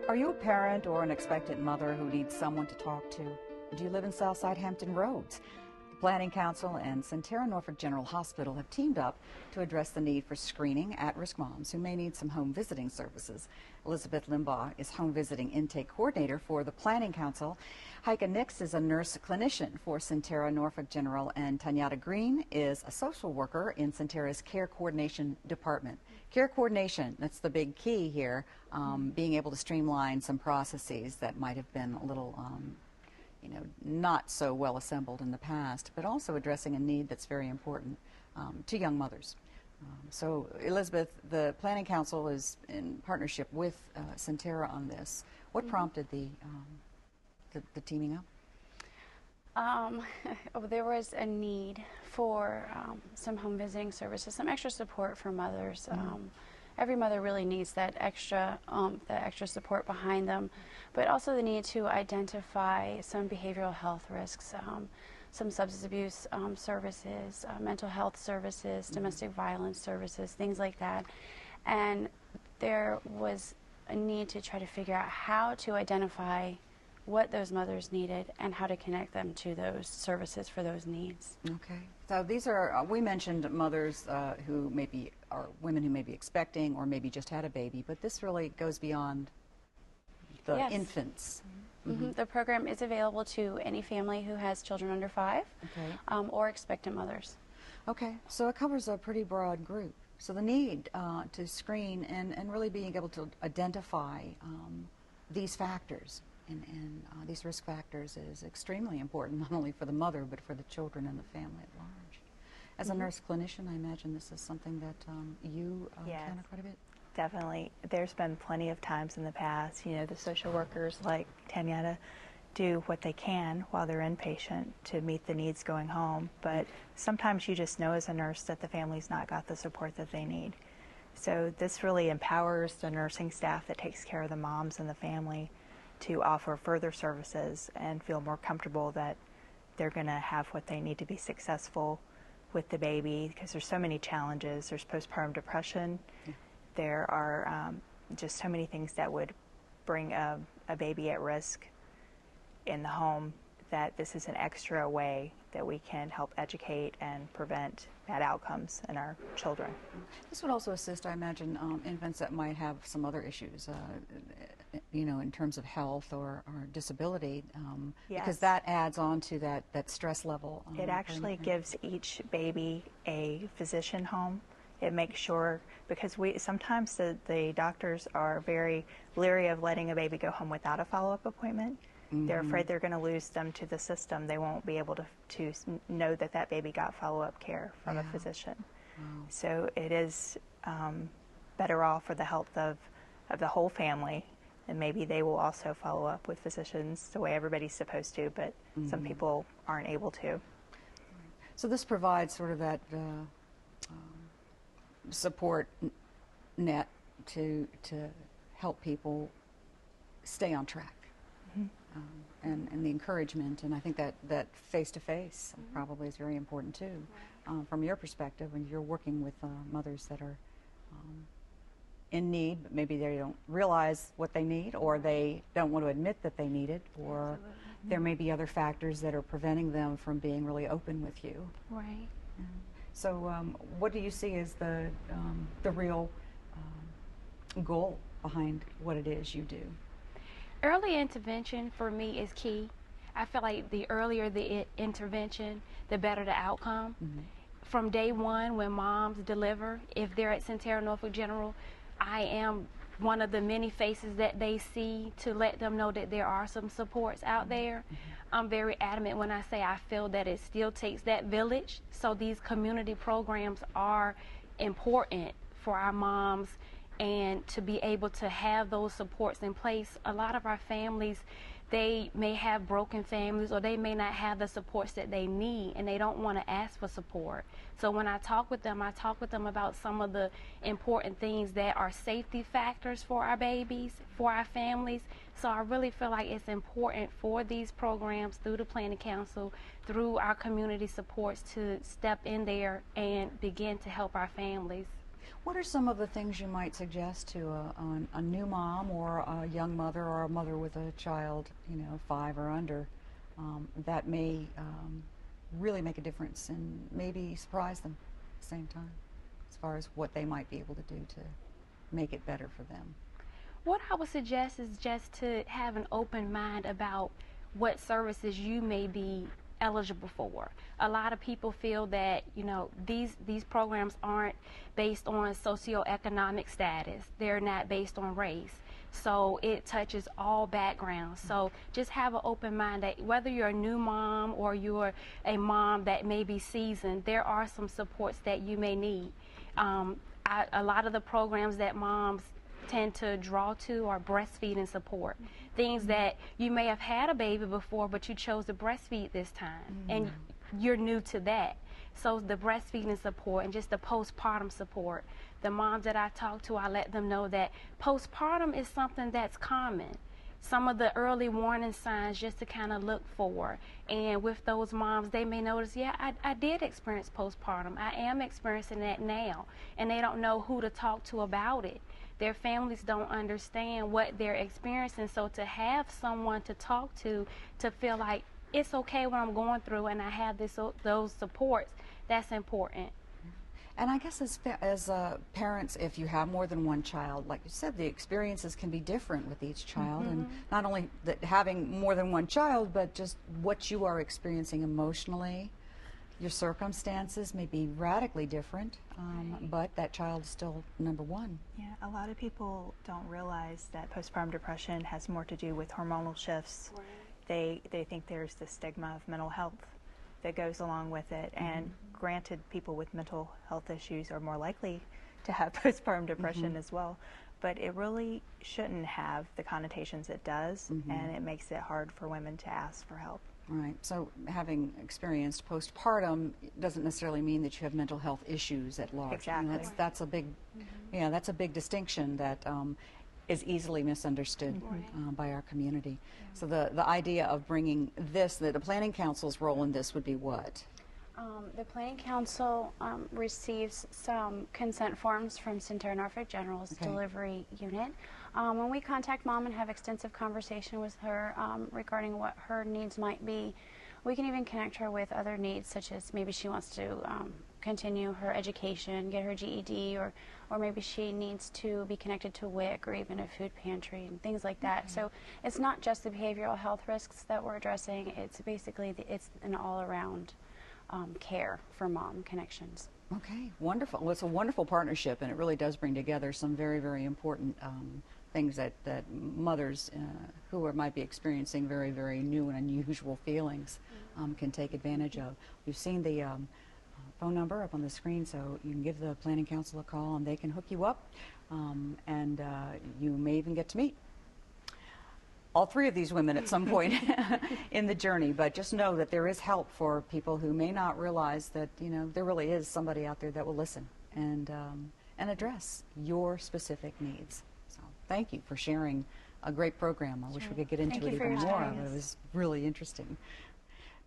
Are you a parent or an expectant mother who needs someone to talk to? Do you live in Southside Hampton Roads? The Planning Council and Sentara Norfolk General Hospital have teamed up to address the need for screening at-risk moms who may need some home visiting services. Elizabeth Limbaugh is home visiting intake coordinator for the Planning Council. Heike Nix is a nurse clinician for Sentara Norfolk General, and Tanyata Green is a social worker in Sentara's Care Coordination Department. Care coordination, that's the big key here, being able to streamline some processes that might have been a little not so well assembled in the past, but also addressing a need that's very important to young mothers. So, Elizabeth, the Planning Council is in partnership with Sentara on this. What prompted the teaming up? There was a need for some home visiting services, some extra support for mothers. Every mother really needs that extra support behind them, but also the need to identify some behavioral health risks, some substance abuse services, mental health services, domestic violence services, things like that. And there was a need to try to figure out how to identify what those mothers needed and how to connect them to those services for those needs. Okay. So these are, we mentioned mothers who maybe are women who may be expecting or maybe just had a baby, but this really goes beyond the infants. The program is available to any family who has children under 5 or expectant mothers. Okay, so it covers a pretty broad group. So the need to screen and really being able to identify these factors and these risk factors is extremely important, not only for the mother, but for the children and the family at large. As a nurse clinician, I imagine this is something that you encounter quite a bit. Definitely. There's been plenty of times in the past, the social workers like Tanyata do what they can while they're inpatient to meet the needs going home, but sometimes you just know as a nurse that the family's not got the support that they need. So this really empowers the nursing staff that takes care of the moms and the family to offer further services and feel more comfortable that they're going to have what they need to be successful with the baby, because there's so many challenges. There's postpartum depression. There are just so many things that would bring a baby at risk in the home, that this is an extra way that we can help educate and prevent bad outcomes in our children. This would also assist, I imagine, infants that might have some other issues, in terms of health or disability, because that adds on to that stress level. It actually gives each baby a physician home. It makes sure, because sometimes the doctors are very leery of letting a baby go home without a follow-up appointment. They're afraid they're going to lose them to the system. They won't be able to know that baby got follow-up care from a physician. So it is better off for the health of the whole family, and maybe they will also follow up with physicians the way everybody's supposed to, but some people aren't able to. So this provides sort of that support net to help people stay on track. And the encouragement, and I think that face-to-face probably is very important too. From your perspective, when you're working with mothers that are in need, but maybe they don't realize what they need, or they don't want to admit that they need it, or there may be other factors that are preventing them from being really open with you. Right. So what do you see as the real goal behind what it is you do? Early intervention for me is key. I feel like the earlier the intervention, the better the outcome. From day one, when moms deliver, if they're at Sentara Norfolk General, I am one of the many faces that they see to let them know that there are some supports out there. I'm very adamant when I say I feel that it still takes that village. So these community programs are important for our moms, and to be able to have those supports in place. A lot of our families, they may have broken families, or they may not have the supports that they need, and they don't want to ask for support. So when I talk with them about some of the important things that are safety factors for our babies, for our families. So I really feel like it's important for these programs, through the Planning Council, through our community supports, to step in there and begin to help our families. What are some of the things you might suggest to a new mom or a young mother or a mother with a child, 5 or under, that may really make a difference and maybe surprise them at the same time, as far as what they might be able to do to make it better for them? What I would suggest is just to have an open mind about what services you may be eligible for. A lot of people feel that, these programs aren't based on socioeconomic status. They're not based on race. So it touches all backgrounds. So just have an open mind that whether you're a new mom or you're a mom that may be seasoned, there are some supports that you may need. A lot of the programs that moms tend to draw to are breastfeeding support. Things that you may have had a baby before, but you chose to breastfeed this time, and you're new to that. So the breastfeeding support and just the postpartum support. The moms that I talk to, I let them know that postpartum is something that's common. Some of the early warning signs just to kind of look for. And with those moms, they may notice, yeah, I did experience postpartum. I am experiencing that now. And they don't know who to talk to about it. Their families don't understand what they're experiencing. So to have someone to talk to feel like it's okay what I'm going through and I have those supports, that's important. And I guess as parents, if you have more than one child, like you said, the experiences can be different with each child. And not only that having more than one child, but just what you are experiencing emotionally. Your circumstances may be radically different, but that child is still number one. Yeah, a lot of people don't realize that postpartum depression has more to do with hormonal shifts. Right. They think there's the stigma of mental health that goes along with it. And granted, people with mental health issues are more likely to have postpartum depression as well. But it really shouldn't have the connotations it does, and it makes it hard for women to ask for help. Right. So having experienced postpartum doesn't necessarily mean that you have mental health issues at large. Exactly. That's a big, that's a big distinction that is easily misunderstood by our community. Yeah. So the idea of bringing this, the Planning Council's role in this would be what? The Planning Council receives some consent forms from Centerra Norfolk General's delivery unit. When we contact mom and have extensive conversation with her regarding what her needs might be, we can even connect her with other needs, such as maybe she wants to continue her education, get her GED, or maybe she needs to be connected to WIC or even a food pantry and things like that. So it's not just the behavioral health risks that we're addressing, it's basically it's an all-around care for mom connections. Okay, wonderful. Well, it's a wonderful partnership, and it really does bring together some very, very important things that mothers who might be experiencing very, very new and unusual feelings can take advantage of. We've seen the phone number up on the screen, so you can give the Planning Council a call, and they can hook you up, and you may even get to meet all three of these women at some point in the journey. But just know that there is help for people who may not realize that there really is somebody out there that will listen and address your specific needs. So thank you for sharing a great program. I wish we could get into it even more. It was really interesting.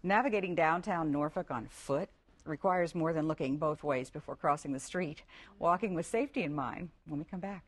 Navigating downtown Norfolk on foot requires more than looking both ways before crossing the street. Walking with safety in mind when we come back.